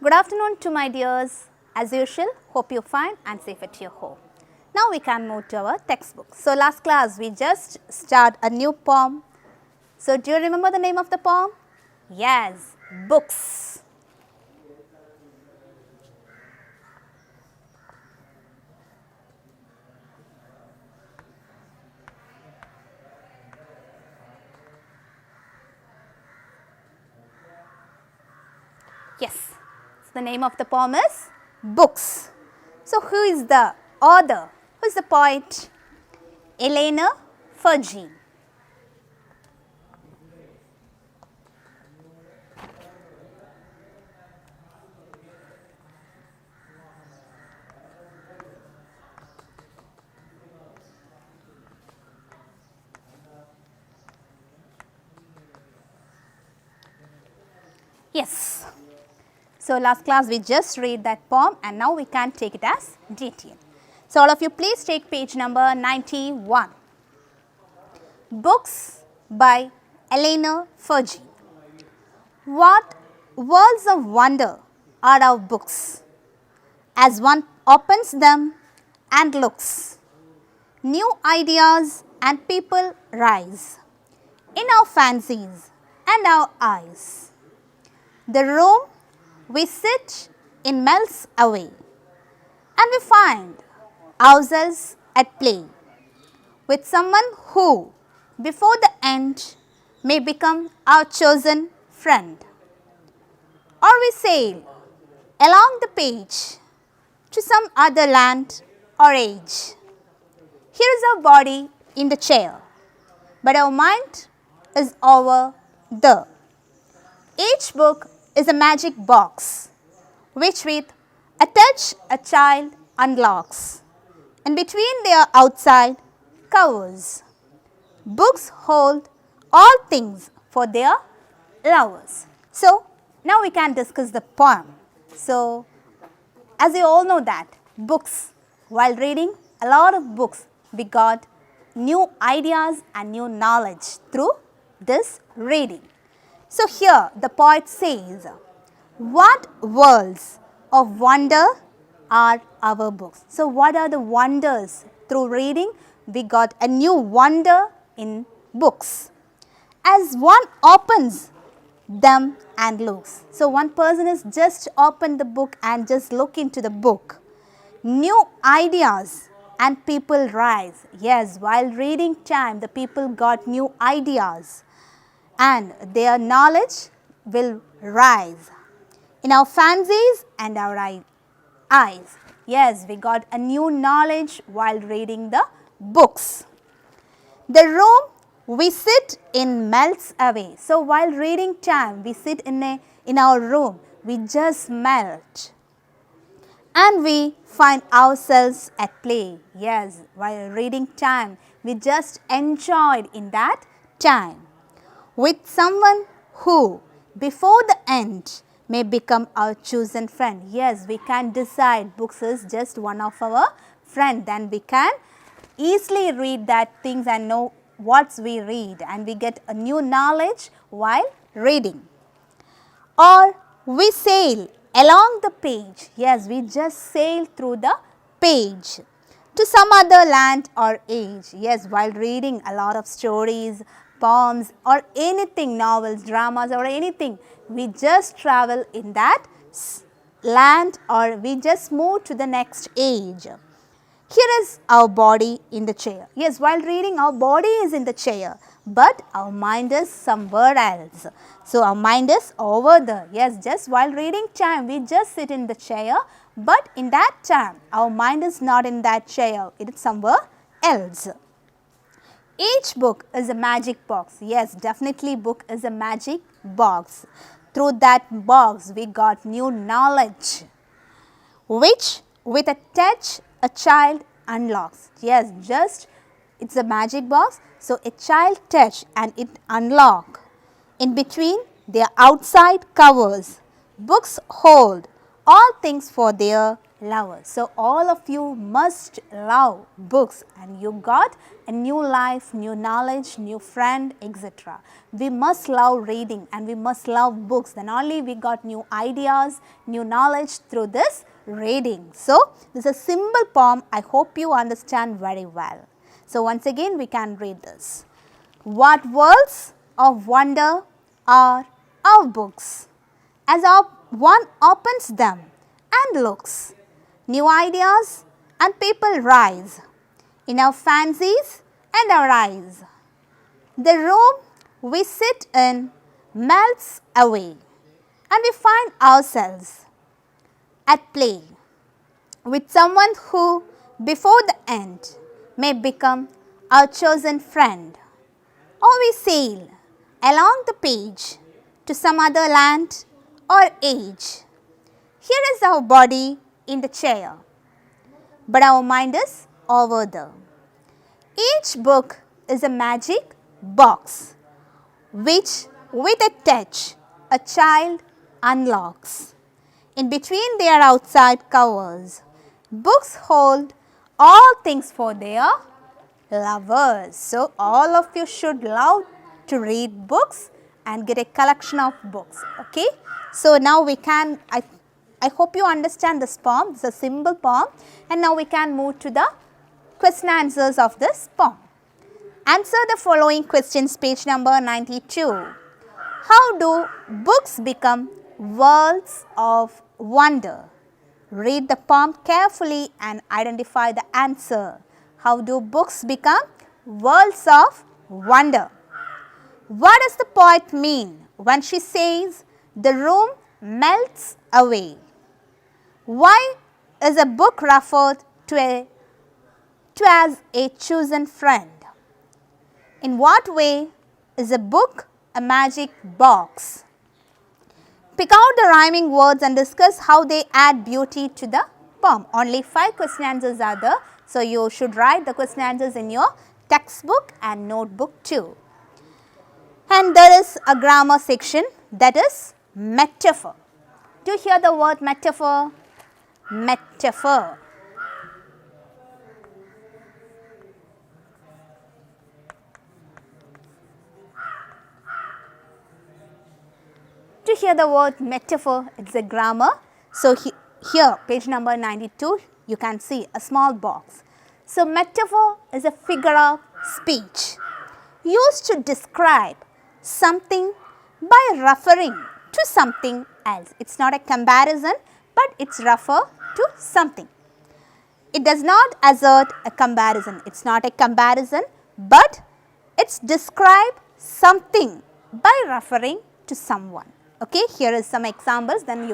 Good afternoon to my dears. As usual, hope you are fine and safe at your home. Now we can move to our textbook. So last class we just start a new poem. So do you remember the name of the poem? Yes, books. Yes, so the name of the poem is Books. So who is the author? Who is the poet? Elena Fergie. Yes. So last class we just read that poem and now we can take it as detail. So all of you please take page number 91. Books by Elena Fergie. What worlds of wonder are our books as one opens them and looks. New ideas and people rise in our fancies and our eyes. The room we sit in melts away and we find ourselves at play with someone who before the end may become our chosen friend. Or we sail along the page to some other land or age. Here is our body in the chair, but our mind is over there. Each book is a magic box, which with a touch a child unlocks, and between their outside covers, books hold all things for their lovers. So, now we can discuss the poem. So, as you all know that books, while reading a lot of books, we got new ideas and new knowledge through this reading. So, here the poet says, what worlds of wonder are our books? So, what are the wonders? Through reading, we got a new wonder in books. As one opens them and looks. So, one person is just open the book and just look into the book. New ideas and people rise. Yes, while reading time, the people got new ideas and their knowledge will rise in our fancies and our eyes. Yes, we got a new knowledge while reading the books. The room we sit in melts away. So, while reading time, we sit in our room, we just melt and we find ourselves at play. Yes, while reading time, we just enjoyed in that time with someone who before the end may become our chosen friend. Yes, we can decide books is just one of our friend, then we can easily read that things and know what we read and we get a new knowledge while reading. Or we sail along the page. Yes, we just sail through the page to some other land or age. Yes, while reading a lot of stories, poems or anything, novels, dramas or anything, we just travel in that land or we just move to the next age. Here is our body in the chair. Yes, while reading our body is in the chair, but our mind is somewhere else. So, our mind is over there. Yes, just while reading time, we just sit in the chair, but in that time, our mind is not in that chair. It is somewhere else. Each book is a magic box. Yes, definitely book is a magic box. Through that box, we got new knowledge, which with a touch, a child unlocks. Yes, just it's a magic box. So, a child touch and it unlock. In between their outside covers, books hold all things for their lovers. So, all of you must love books, and you got a new life, new knowledge, new friend, etc. We must love reading and we must love books, then only we got new ideas, new knowledge through this reading. So, this is a simple poem. I hope you understand very well. So, once again we can read this. What worlds of wonder are our books? As one opens them and looks, new ideas and people rise in our fancies and our eyes. The room we sit in melts away, and we find ourselves at play with someone who before the end may become our chosen friend. Or we sail along the page to some other land or age. Here is our body in the chair, but our mind is over there. Each book is a magic box, which with a touch a child unlocks. In between their outside covers, books hold all things for their lovers. So, all of you should love to read books and get a collection of books. Okay. So, now we can, I hope you understand this poem. This is a simple poem, and now we can move to the question answers of this poem. Answer the following questions, page number 92. How do books become worlds of wonder? Read the poem carefully and identify the answer. How do books become worlds of wonder? What does the poet mean when she says the room melts away? Why is a book referred to as a chosen friend? In what way is a book a magic box? Pick out the rhyming words and discuss how they add beauty to the poem. Only 5 question answers are there. So, you should write the question answers in your textbook and notebook too. And there is a grammar section, that is metaphor. Do you hear the word metaphor? Metaphor. To hear the word metaphor, it is a grammar. So, here page number 92, you can see a small box. So, metaphor is a figure of speech used to describe something by referring to something else. It is not a comparison, but it is refer to something. It does not assert a comparison. It is not a comparison, but it describes something by referring to someone. Okay, here is some examples, then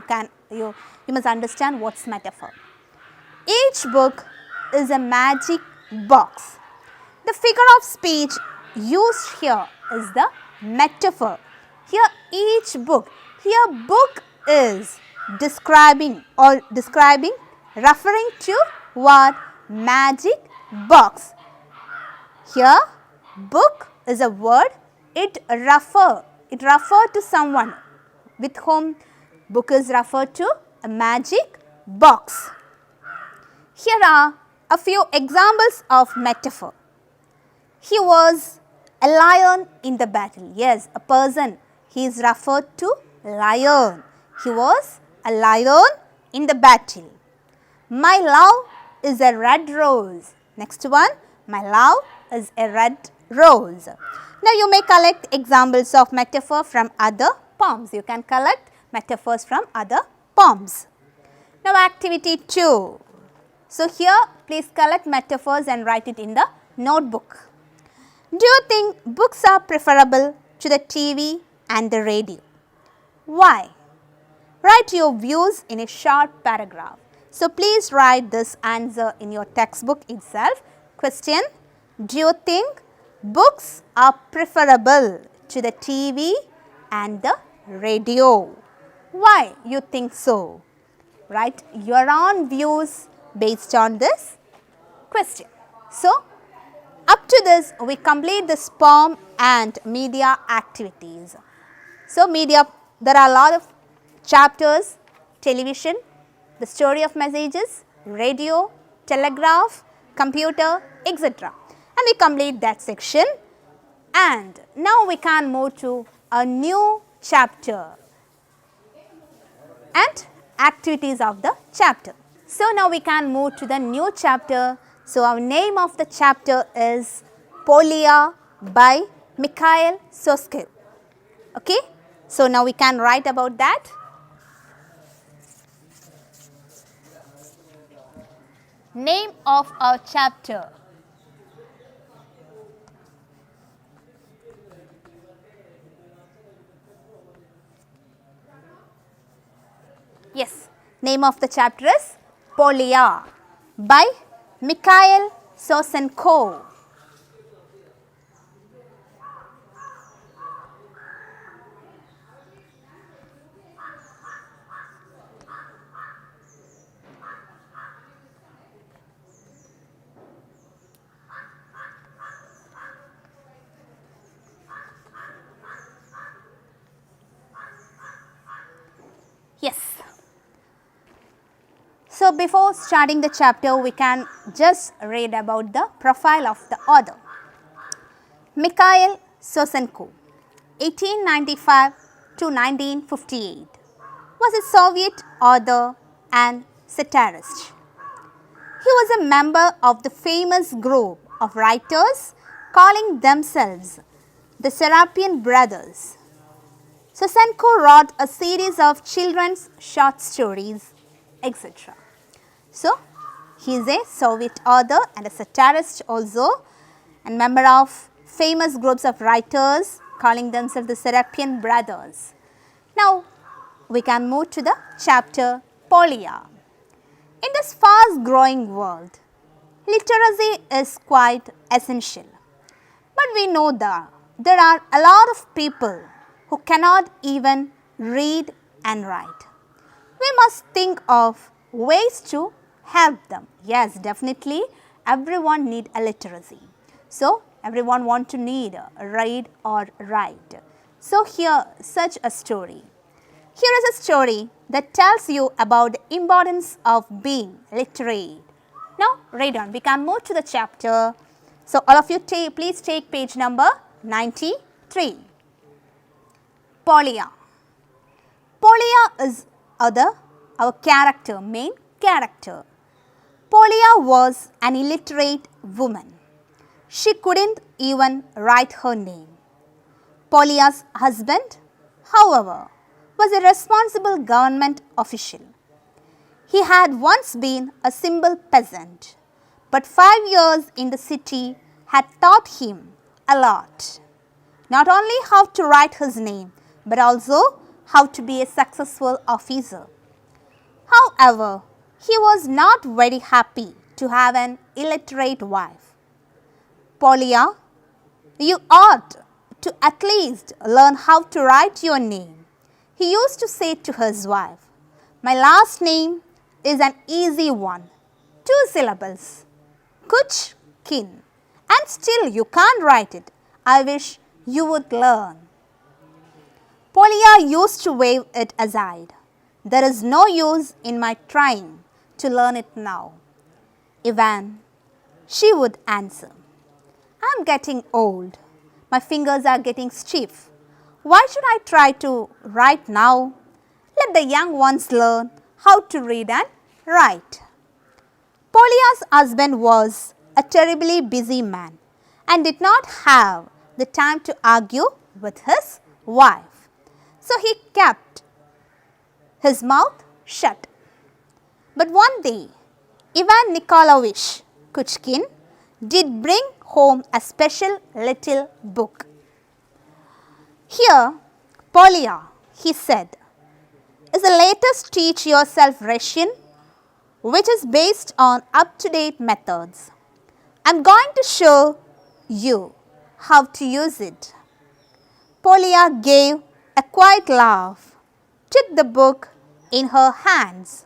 you must understand what's metaphor. Each book is a magic box. The figure of speech used here is the metaphor. Here each book, here book is describing referring to what? Magic box. Here book is a word, it refer to someone with whom book is referred to, a magic box. Here are a few examples of metaphor. He was a lion in the battle. Yes, a person, he is referred to lion. He was a lion in the battle. My love is a red rose. Next one, my love is a red rose. Now, you may collect examples of metaphor from other poems. You can collect metaphors from other poems. Now, activity 2. So, here please collect metaphors and write it in the notebook. Do you think books are preferable to the TV and the radio? Why? Write your views in a short paragraph. So, please write this answer in your textbook itself. Question: do you think books are preferable to the TV and the radio? Why you think so? Write your own views based on this question. So, up to this we complete this poem and media activities. So, media, there are a lot of chapters: television, the story of messages, radio, telegraph, computer, etc. And we complete that section. And now we can move to a new chapter and activities of the chapter. So now we can move to the new chapter. So our name of the chapter is Polya by Mikhail Soskil. Okay. So now we can write about that. Name of our chapter. Yes, name of the chapter is Polya by Mikhail Sosenko. Yes. So before starting the chapter, we can just read about the profile of the author. Mikhail Sosenko, 1895 to 1958, was a Soviet author and satirist. He was a member of the famous group of writers calling themselves the Serapion Brothers. Sosenko wrote a series of children's short stories, etc. So, he is a Soviet author and a satirist also, and member of famous groups of writers calling themselves the Serapion Brothers. Now, we can move to the chapter Polya. In this fast growing world, literacy is quite essential. But we know that there are a lot of people who cannot even read and write. We must think of ways to help them. Yes, definitely everyone need a literacy. So, everyone want to need read or write. So, here such a story. Here is a story that tells you about the importance of being literate. Now, read on. We can move to the chapter. So, all of you please take page number 93. Polya. Polya is our character, main character. Polya was an illiterate woman. She couldn't even write her name. Polya's husband, however, was a responsible government official. He had once been a simple peasant, but 5 years in the city had taught him a lot. Not only how to write his name, but also how to be a successful officer. However, he was not very happy to have an illiterate wife. Polya, you ought to at least learn how to write your name, he used to say to his wife. My last name is an easy one, 2 syllables, Kuchkin, and still you can't write it. I wish you would learn. Polya used to wave it aside. There is no use in my trying to learn it now. Ivan, she would answer. I am getting old. My fingers are getting stiff. Why should I try to write now? Let the young ones learn how to read and write. Polya's husband was a terribly busy man and did not have the time to argue with his wife. So he kept his mouth shut. But one day, Ivan Nikolaevich Kuchkin did bring home a special little book. Here, Polya, he said, is the latest Teach Yourself Russian, which is based on up-to-date methods. I am going to show you how to use it. Polya gave a quiet laugh, took the book in her hands,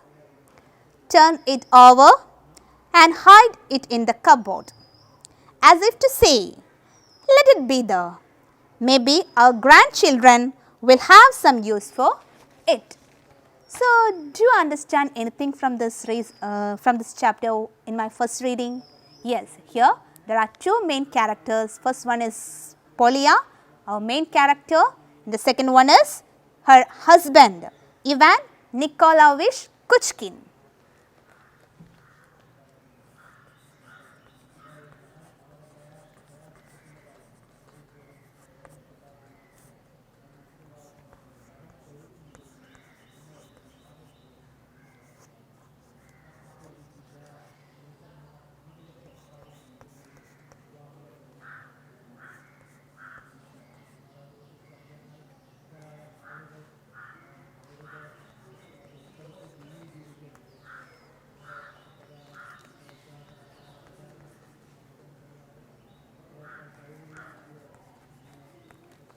turned it over and hid it in the cupboard, as if to say, let it be there. Maybe our grandchildren will have some use for it. So, do you understand anything from this chapter in my first reading? Yes, here there are two main characters. First one is Polya, our main character. The second one is her husband, Ivan Nikolaevich Kuchkin.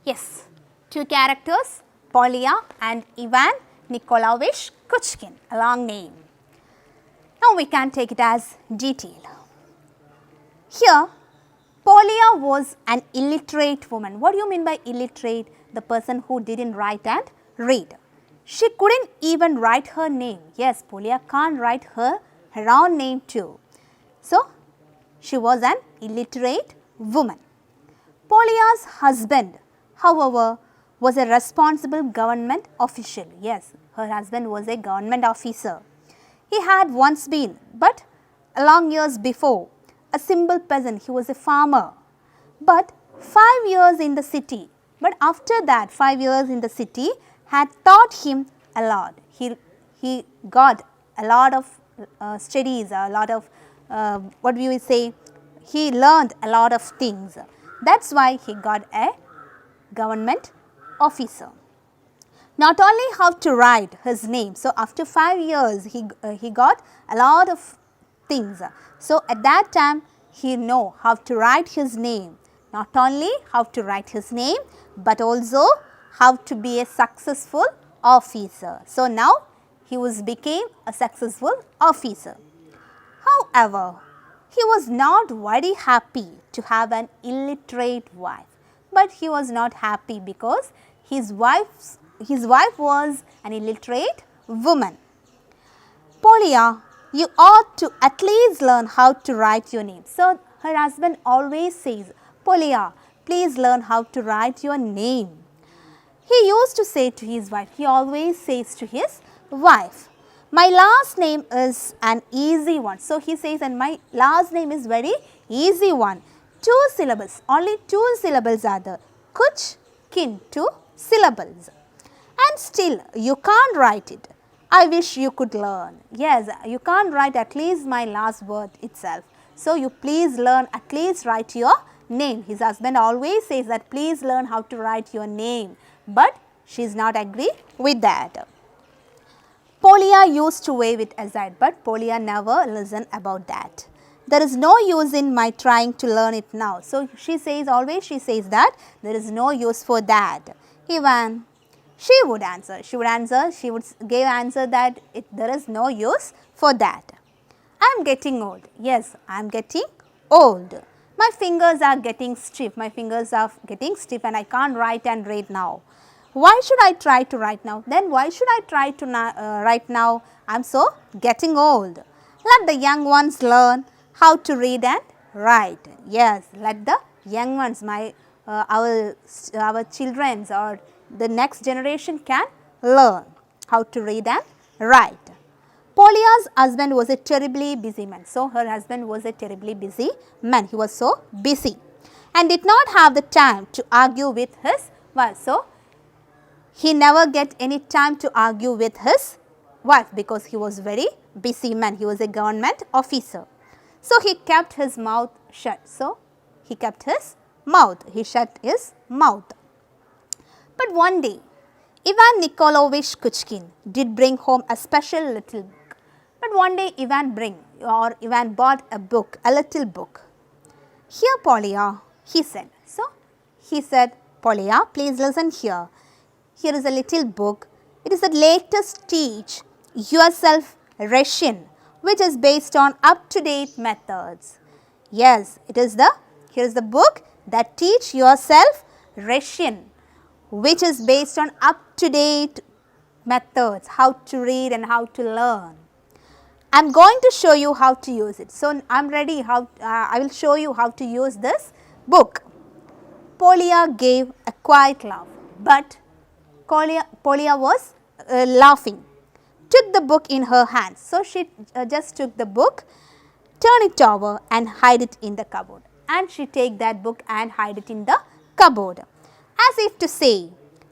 Yes, two characters, Polya and Ivan Nikolaevich Kuchkin, a long name. Now we can take it as detail. Here, Polya was an illiterate woman. What do you mean by illiterate? The person who didn't write and read. She couldn't even write her name. Yes, Polya can't write her own name too. So, she was an illiterate woman. Polya's husband, however, was a responsible government official. Yes, her husband was a government officer. He had once been, but long years before, a simple peasant. He was a farmer. But 5 years in the city, but after that 5 years in the city had taught him a lot. He got a lot of studies, a lot of, what do you say, he learned a lot of things. That's why he got a government officer. Not only how to write his name, so after 5 years he got a lot of things. So at that time he know how to write his name, not only how to write his name, but also how to be a successful officer. So now he became a successful officer. However, he was not very happy to have an illiterate wife, but he was not happy because his wife was an illiterate woman. Polya, you ought to at least learn how to write your name. So her husband always says, Polya, please learn how to write your name. He used to say to his wife, he always says to his wife, my last name is an easy one. So he says, and my last name is very easy one. 2 syllables, only 2 syllables are there. Kuchkin, 2 syllables. And still you can't write it. I wish you could learn. Yes, you can't write at least my last word itself. So you please learn, at least write your name. His husband always says that please learn how to write your name. But she is not agree with that. Polya used to wave it aside, but Polya never listened about that. There is no use in my trying to learn it now. So she says, always she says that there is no use for that. Ivan, she would give answer that there is no use for that. I am getting old. Yes, I am getting old. My fingers are getting stiff. And I can't write and read now. Why should I try to write now? Then why should I try to write now? I am so getting old. Let the young ones learn how to read and write. Yes, let the young ones, our children or the next generation can learn how to read and write. Polya's husband was a terribly busy man. So her husband was a terribly busy man. He was so busy and did not have the time to argue with his wife. So he never get any time to argue with his wife because he was very busy man. He was a government officer. So he kept his mouth shut. He shut his mouth. But one day, Ivan Nikolaevich Kuchkin did bring home a special little book. But one day Ivan bought a little book. Here Polya, he said. So he said, Polya, please listen here. Here is a little book. It is the latest Teach Yourself Russian, which is based on up-to-date methods. Yes, here is the book that Teach Yourself Russian, which is based on up-to-date methods, how to read and how to learn. I am going to show you how to use it. So, I am ready, I will show you how to use this book. Polya gave a quiet laugh, but Polya was laughing, took the book in her hands. So, she just took the book, turn it over and hide it in the cupboard, and she take that book and hide it in the cupboard, as if to say,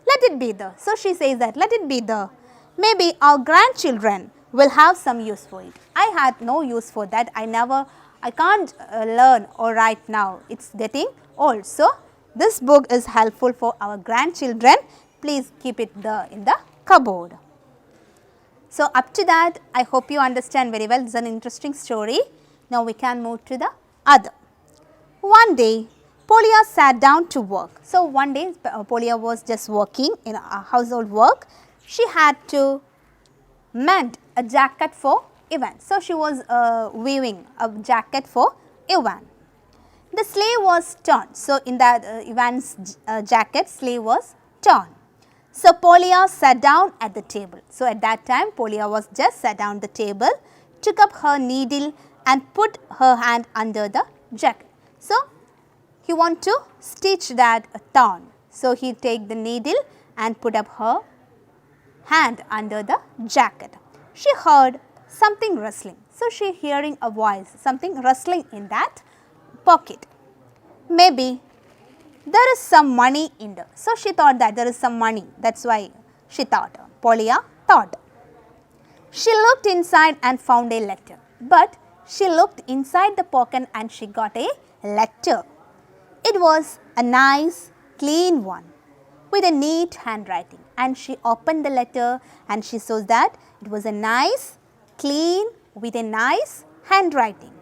let it be there. So, she says that let it be there, maybe our grandchildren will have some use for it. I had no use for that, I can't learn or write now, it is getting old. So, this book is helpful for our grandchildren, please keep it there in the cupboard. So, up to that I hope you understand very well, this is an interesting story. Now, we can move to the other. One day Polya sat down to work. So, one day Polya was just working in a household work. She had to mend a jacket for Ivan. So, she was weaving a jacket for Ivan. The sleeve was torn. So, in that Ivan's jacket, sleeve was torn. So, Polya sat down at the table. So, at that time Polya was just sat down at the table, took up her needle and put her hand under the jacket. So, he want to stitch that torn. So, he take the needle and put up her hand under the jacket. She heard something rustling. So, she hearing a voice, something rustling in that pocket. Maybe there is some money in there. So, she thought that there is some money, that is why she thought, Polya thought. She looked inside and found a letter, but she looked inside the pocket and she got a letter. It was a nice clean one with a neat handwriting, and she opened the letter and she saw that it was a nice clean with a nice handwriting.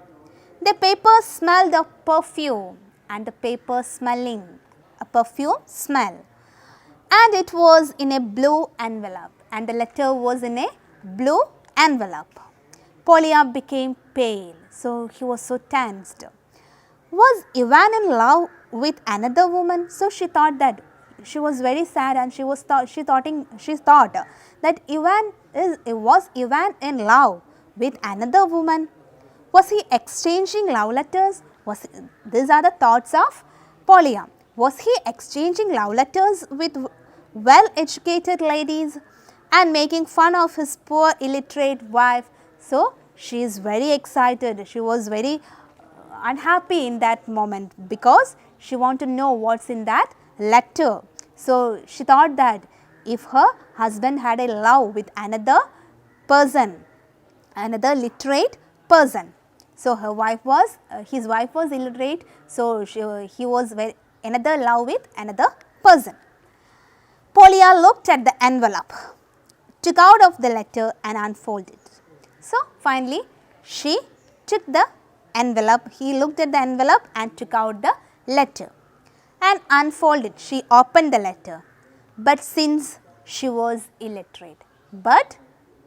The paper smelled of perfume, and the paper smelling a perfume smell, and it was in a blue envelope, and the letter was in a blue envelope. Polya became pale, so he was so tensed. Was Ivan in love with another woman? So, she thought that, she was very sad, and she thought that was Ivan in love with another woman? Was he exchanging love letters? These are the thoughts of Polya. Was he exchanging love letters with well educated ladies and making fun of his poor illiterate wife? So, she is very excited, she was very unhappy in that moment, because she want to know what is in that letter. So, she thought that if her husband had a love with another person, another literate person. So, his wife was illiterate, so he was another love with another person. Polya looked at the envelope, took out of the letter and unfolded. So, finally, she took the envelope, he looked at the envelope and took out the letter and unfolded. She opened the letter, but since she was illiterate, but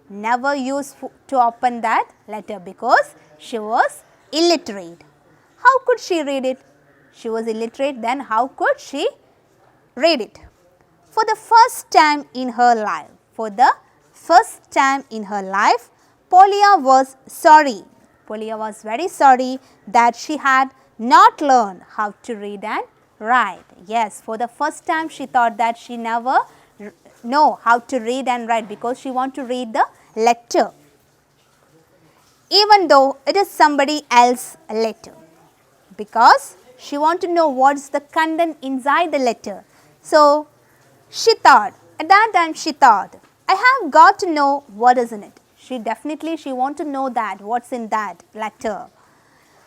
never used to open that letter because she was illiterate. How could she read it? She was illiterate, then how could she read it? For the first time in her life, Polya was sorry. Polya was very sorry that she had not learned how to read and write. Yes, for the first time she thought that she never know how to read and write, because she want to read the letter, even though it is somebody else's letter, because she want to know what is the content inside the letter. So, she thought, at that time she thought, I have got to know what is in it. She want to know that what's in that letter.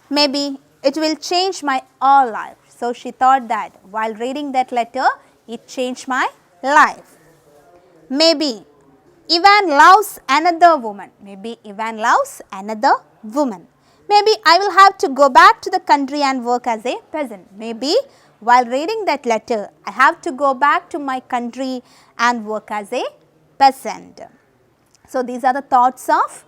Maybe it will change my all life. So, she thought that while reading that letter, it changed my life. Maybe Ivan loves another woman. Maybe Ivan loves another woman. Maybe I will have to go back to the country and work as a peasant. Maybe while reading that letter, I have to go back to my country and work as a peasant. So, these are the thoughts of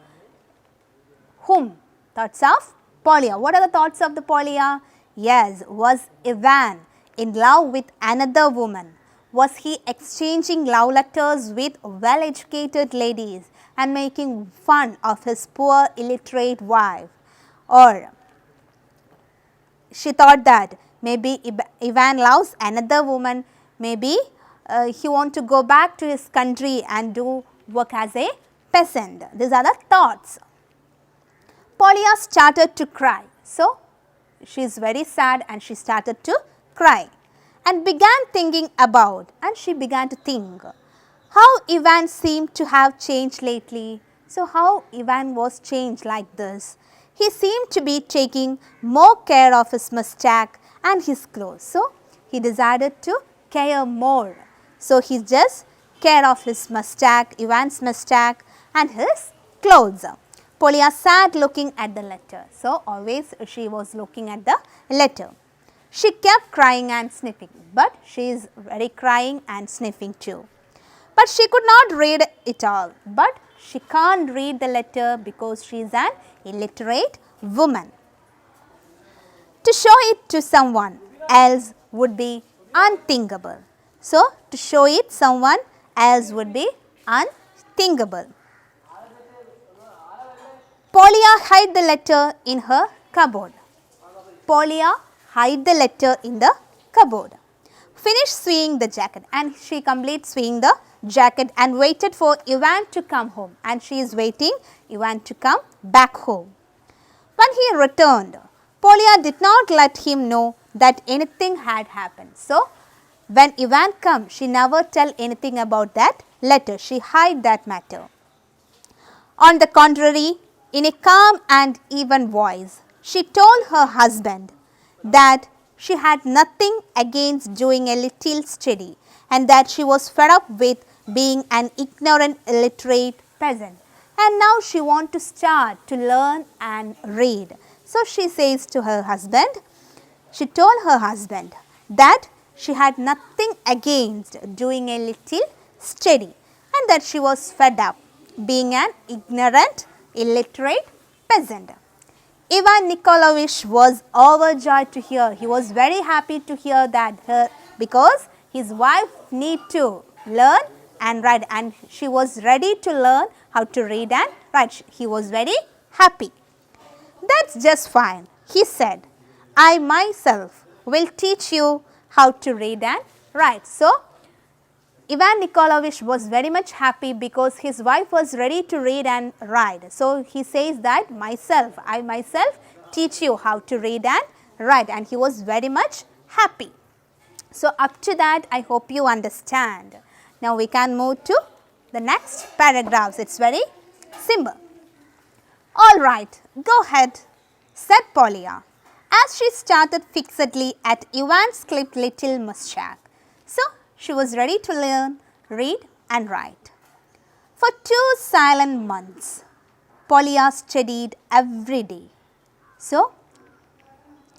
whom? Thoughts of Polya. What are the thoughts of the Polya? Yes, was Ivan in love with another woman? Was he exchanging love letters with well-educated ladies and making fun of his poor illiterate wife? Or she thought that maybe Ivan loves another woman, maybe he wants to go back to his country and do work as a peasant. These are the thoughts. Polya started to cry. So, she is very sad and she started to cry and began thinking about, and she began to think how Ivan seemed to have changed lately. So, how Ivan was changed like this? He seemed to be taking more care of his mustache and his clothes. So, he decided to care more. So, he just care of his mustache, Ivan's mustache and his clothes. Polya sat looking at the letter. So, always she was looking at the letter. She kept crying and sniffing, but she is very crying and sniffing too. But she could not read it all. But she can't read the letter because she is an illiterate woman. To show it to someone else would be unthinkable. So, to show it someone else would be unthinkable. Polya hid the letter in her cupboard. Polya hid the letter in the cupboard. Finished sewing the jacket, and she completed sewing the jacket and waited for Ivan to come home, and she is waiting Ivan to come back home. When he returned, Polya did not let him know that anything had happened. So, when Ivan comes, she never tell anything about that letter. She hid that matter. On the contrary, in a calm and even voice, she told her husband that she had nothing against doing a little study and that she was fed up with being an ignorant, illiterate peasant. And now she wants to start to learn and read. So, she says to her husband, she told her husband that she had nothing against doing a little study and that she was fed up being an ignorant, illiterate peasant. Ivan Nikolaevich was overjoyed to hear. He was very happy to hear that because his wife need to learn and write, and she was ready to learn how to read and write. He was very happy. That's just fine, he said. I myself will teach you how to read and write. So, Ivan Nikolaevich was very much happy because his wife was ready to read and write. So, he says that I myself teach you how to read and write, and he was very much happy. So, up to that I hope you understand. Now, we can move to the next paragraphs. It is very simple. All right, go ahead, said Polya, as she started fixedly at Ivan's clipped little mustache. So, she was ready to learn, read and write. For 2 silent months, Polya studied every day. So,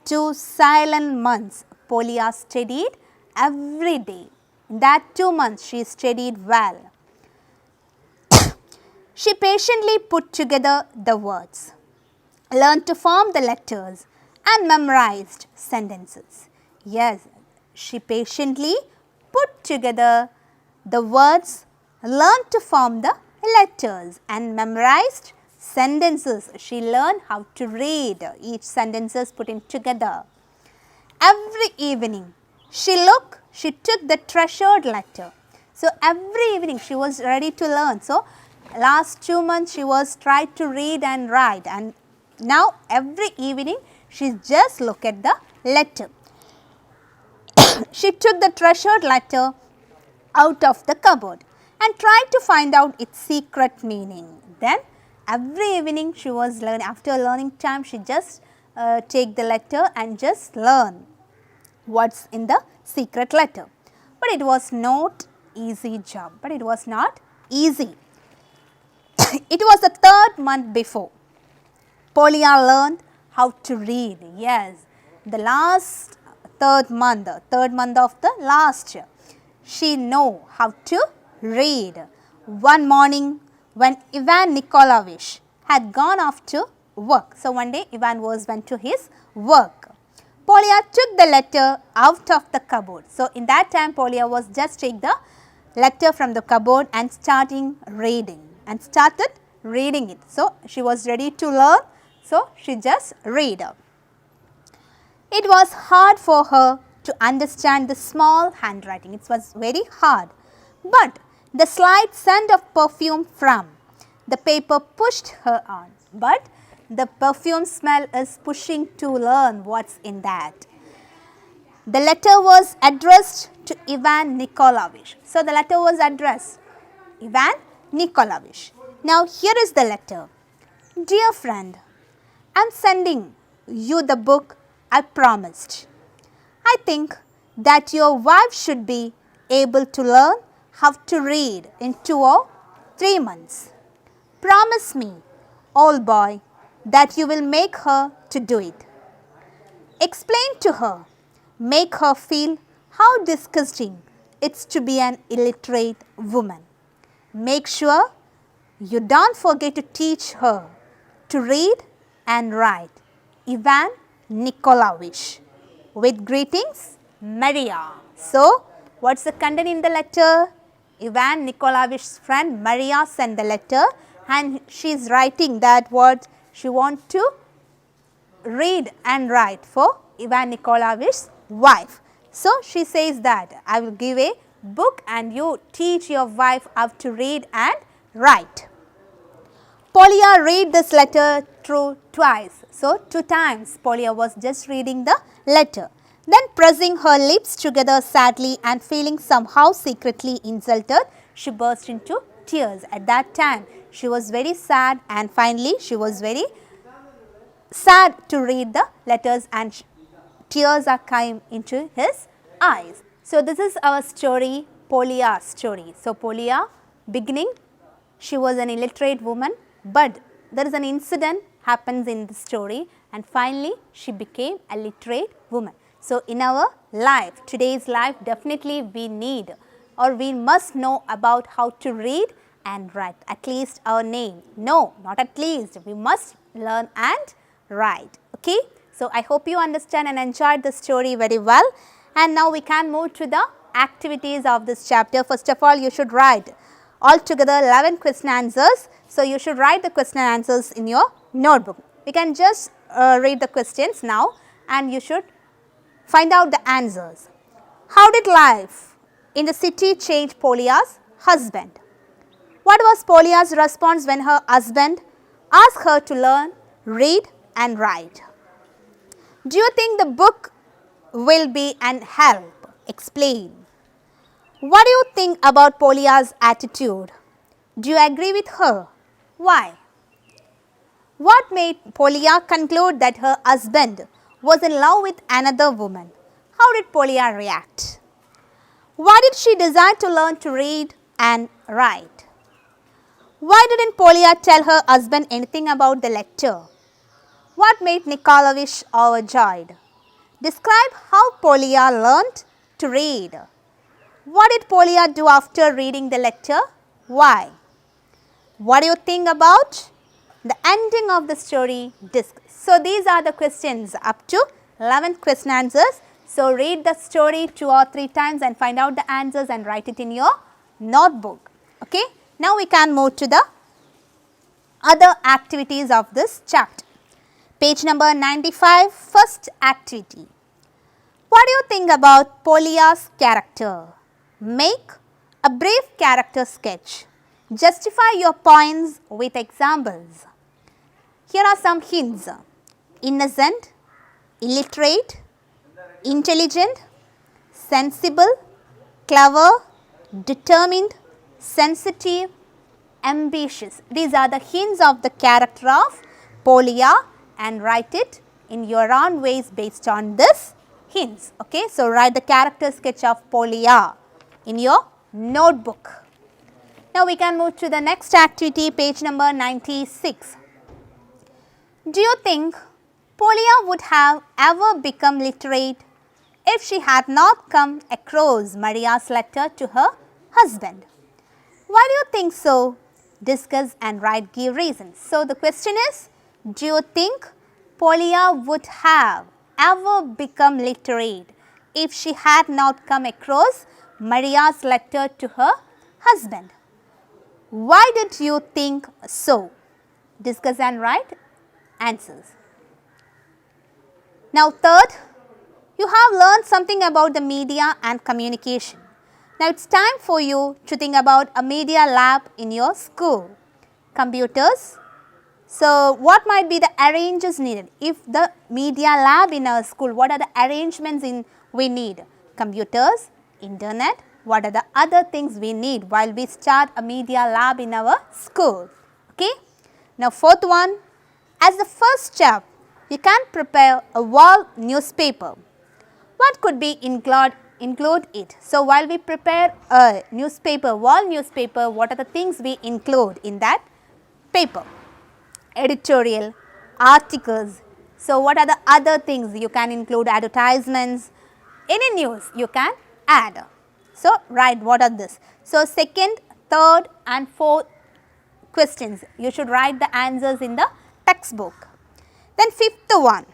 2 silent months, Polya studied every day. In that 2 months, she studied well. She patiently put together the words, learned to form the letters and memorized sentences. Yes, she patiently put together the words, learned to form the letters and memorized sentences. She learned how to read each sentences put in together. Every evening she took the treasured letter. So, every evening she was ready to learn. So, last 2 months she was tried to read and write, and now every evening she just look at the letter. She took the treasured letter out of the cupboard and tried to find out its secret meaning. Then every evening she was learning, after learning time she just take the letter and just learn what's in the secret letter. But it was not easy job, but it was not easy. It was the 3rd month before Polya learned how to read. Yes, the last 3rd month of the last year, she know how to read. One morning when Ivan Nikolaevich had gone off to work. So, one day Ivan went to his work. Polya took the letter out of the cupboard. So, in that time Polya was just take the letter from the cupboard and started reading it. So, she was ready to learn. So, she just read. It was hard for her to understand the small handwriting. It was very hard. But the slight scent of perfume from the paper pushed her on. But the perfume smell is pushing to learn what's in that. The letter was addressed to Ivan Nikolaevich. So, the letter was addressed Ivan Nikolaevich. Now, here is the letter. Dear friend, I am sending you the book I promised. I think that your wife should be able to learn how to read in 2 or 3 months. Promise me, old boy, that you will make her to do it. Explain to her, make her feel how disgusting it's to be an illiterate woman. Make sure you don't forget to teach her to read and write. Ivan Nikolaevich. With greetings, Maria. So, what's the content in the letter? Ivan Nikolaevich's friend Maria sent the letter and she is writing that what she wants to read and write for Ivan Nikolaevich's wife. So, she says that I will give a book and you teach your wife how to read and write. Polya read this letter through twice. So, 2 times Polya was just reading the letter. Then pressing her lips together sadly and feeling somehow secretly insulted, she burst into tears. At that time, she was very sad and finally she was very sad to read the letters and tears are coming into his eyes. So, this is our story, Polya's story. So, Polya, beginning, she was an illiterate woman, but there is an incident happens in the story and finally she became a literate woman. So, in our life, today's life, definitely we need or we must know about how to read and write, at least our name. No, not at least, we must learn and write. Okay? So, I hope you understand and enjoyed the story very well. And now we can move to the activities of this chapter. First of all, you should write altogether 11 question answers. So, you should write the question answers in your notebook. We can just read the questions now and you should find out the answers. How did life in the city change Polya's husband? What was Polya's response when her husband asked her to learn, read and write? Do you think the book will be an help? Explain. What do you think about Polya's attitude? Do you agree with her? Why? What made Polya conclude that her husband was in love with another woman? How did Polya react? Why did she desire to learn to read and write? Why didn't Polya tell her husband anything about the letter? What made Nikolaevich overjoyed? Describe how Polya learned to read. What did Polya do after reading the letter? Why? What do you think about the ending of the story? So, these are the questions up to 11 question answers. So, read the story 2 or 3 times and find out the answers and write it in your notebook. Okay? Now, we can move to the other activities of this chapter. Page number 95, first activity. What do you think about Polya's character? Make a brief character sketch. Justify your points with examples. Here are some hints. Innocent, illiterate, intelligent, sensible, clever, determined, sensitive, ambitious. These are the hints of the character of Polya and write it in your own ways based on this hints. Okay? So, write the character sketch of Polya in your notebook. Now, we can move to the next activity, page number 96. Do you think Polya would have ever become literate if she had not come across Maria's letter to her husband? Why do you think so? Discuss and write, give reasons. So, the question is, do you think Polya would have ever become literate if she had not come across Maria's letter to her husband. Why did you think so? Discuss and write answers. Now third, you have learned something about the media and communication. Now it's time for you to think about a media lab in your school. Computers. So what might be the arrangements needed? If the media lab in our school, what are the arrangements we need? Computers, internet, what are the other things we need while we start a media lab in our school? Okay. Now fourth one, as the first step, you can prepare a wall newspaper. What could be include it? So while we prepare a newspaper, wall newspaper, what are the things we include in that paper? Editorial, articles. So what are the other things? You can include advertisements, any news you can add. So write what are this. So second, third and fourth questions, you should write the answers in the textbook. Then fifth one,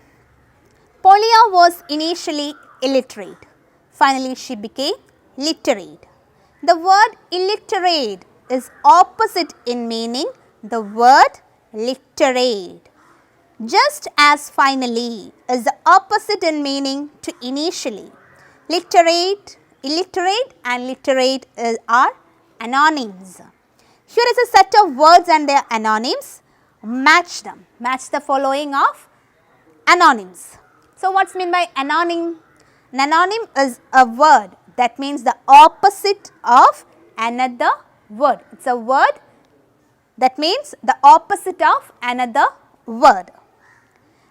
Polya was initially illiterate. Finally she became literate. The word illiterate is opposite in meaning the word literate. Just as finally is the opposite in meaning to initially. Literate, illiterate and literate are anonyms. Here is a set of words and their anonyms. Match them. Match the following of anonyms. So what's meant by anonym? An anonym is a word that means the opposite of another word. It's a word that means the opposite of another word.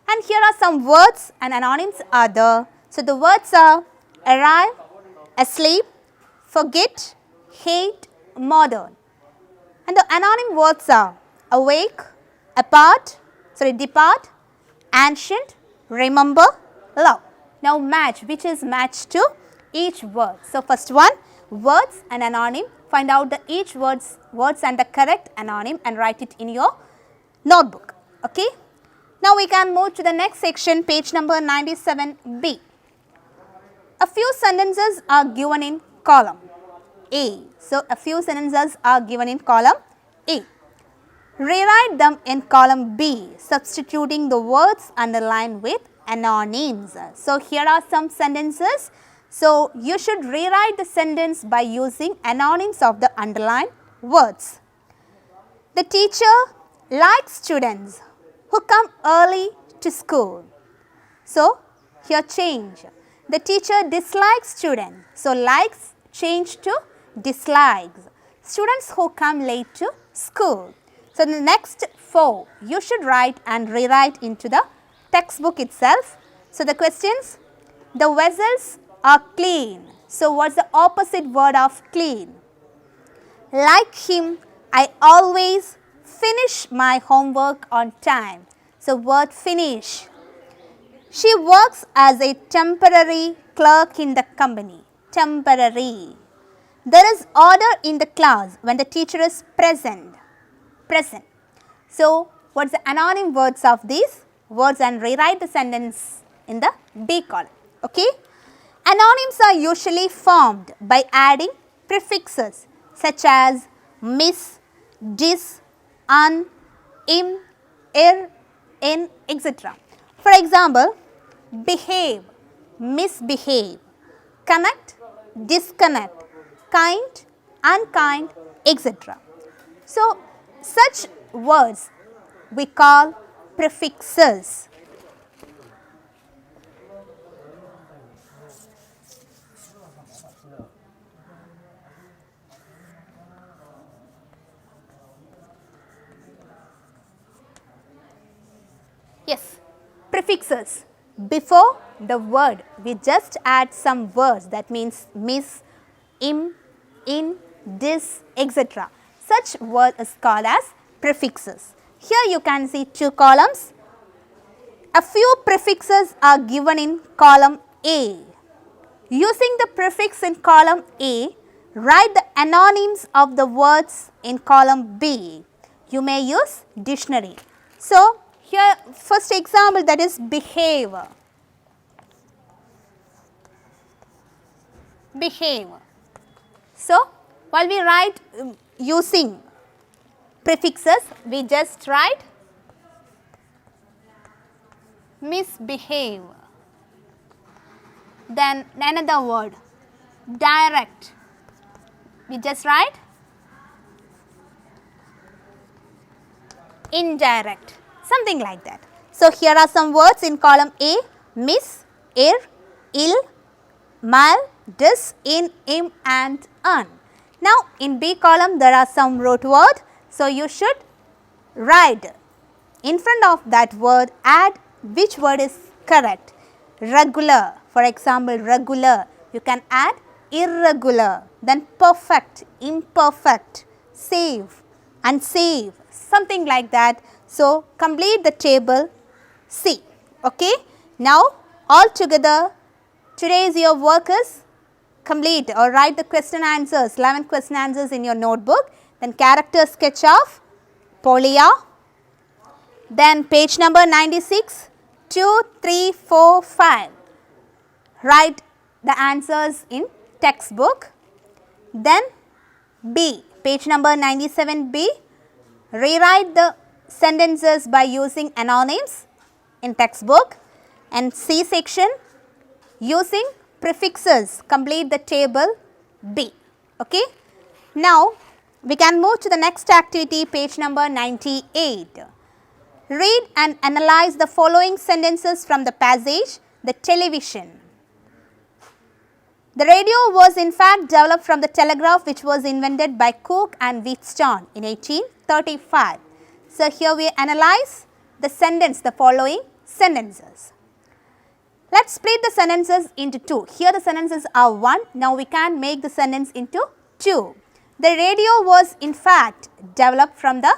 And here are some words and anonyms are there. So the words are arrive, asleep, forget, hate, modern. And the anonym words are awake, depart, ancient, remember, love. Now match, which is matched to each word. So first one, words and anonym. Find out the each words and the correct anonym and write it in your notebook. Okay. Now we can move to the next section, page number 97B. A few sentences are given in column A. So a few sentences are given in column A. Rewrite them in column B, substituting the words underlined with anonyms. So here are some sentences. So you should rewrite the sentence by using anonyms of the underlined words. The teacher likes students who come early to school. So here change. The teacher dislikes students. So likes change to dislikes. Students who come late to school. So the next four you should write and rewrite into the textbook itself. So the questions, the vessels are clean. So what's the opposite word of clean? Like him, I always finish my homework on time. So word finish. She works as a temporary clerk in the company. Temporary. There is order in the class when the teacher is present. Present. So what's the anonym words of these words and rewrite the sentence in the B column. Okay. Anonyms are usually formed by adding prefixes such as miss, dis, un, im, ir, in, etc. For example, behave, misbehave, connect, disconnect, kind, unkind, etc. So such words we call prefixes. Yes, prefixes. Before the word, we just add some words, that means miss, im, in, dis, etc. Such word is called as prefixes. Here you can see two columns. A few prefixes are given in column A. Using the prefix in column A, write the anonyms of the words in column B. You may use dictionary. So here first example, that is behave. behave. So, while we write using prefixes, we just write misbehave. Then another word, direct, we just write indirect, something like that. So, here are some words in column A: miss, ir, ill, mal, dis, in, im and un. Now, in B column there are some root words. So, you should write in front of that word, add which word is correct. Regular, for example, regular, you can add irregular, then perfect, imperfect, save, unsave, something like that. So, complete the table C. Okay. Now, all together, today's your work is complete, or write the question answers, 11 question answers in your notebook. Then character sketch of Polya. Then page number 96, 2, 3, 4, 5. Write the answers in textbook. Then B, page number 97B. Rewrite the sentences by using anonyms in textbook. And C section, using prefixes, complete the table B. Okay. Now, we can move to the next activity, page number 98. Read and analyze the following sentences from the passage, the television. The radio was in fact developed from the telegraph, which was invented by Cooke and Wheatstone in 1835. So, here we analyze the sentence, the following sentences. Let us split the sentences into two. Here the sentences are one. Now, we can make the sentence into two. The radio was in fact developed from the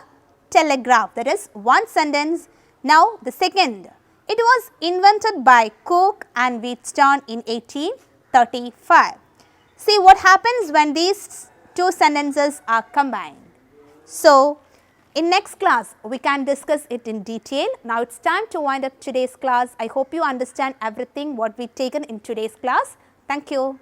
telegraph, that is one sentence. Now, the second, it was invented by Cooke and Wheatstone in 1835. See what happens when these two sentences are combined. So, in next class, we can discuss it in detail. Now, it is time to wind up today's class. I hope you understand everything what we taken in today's class. Thank you.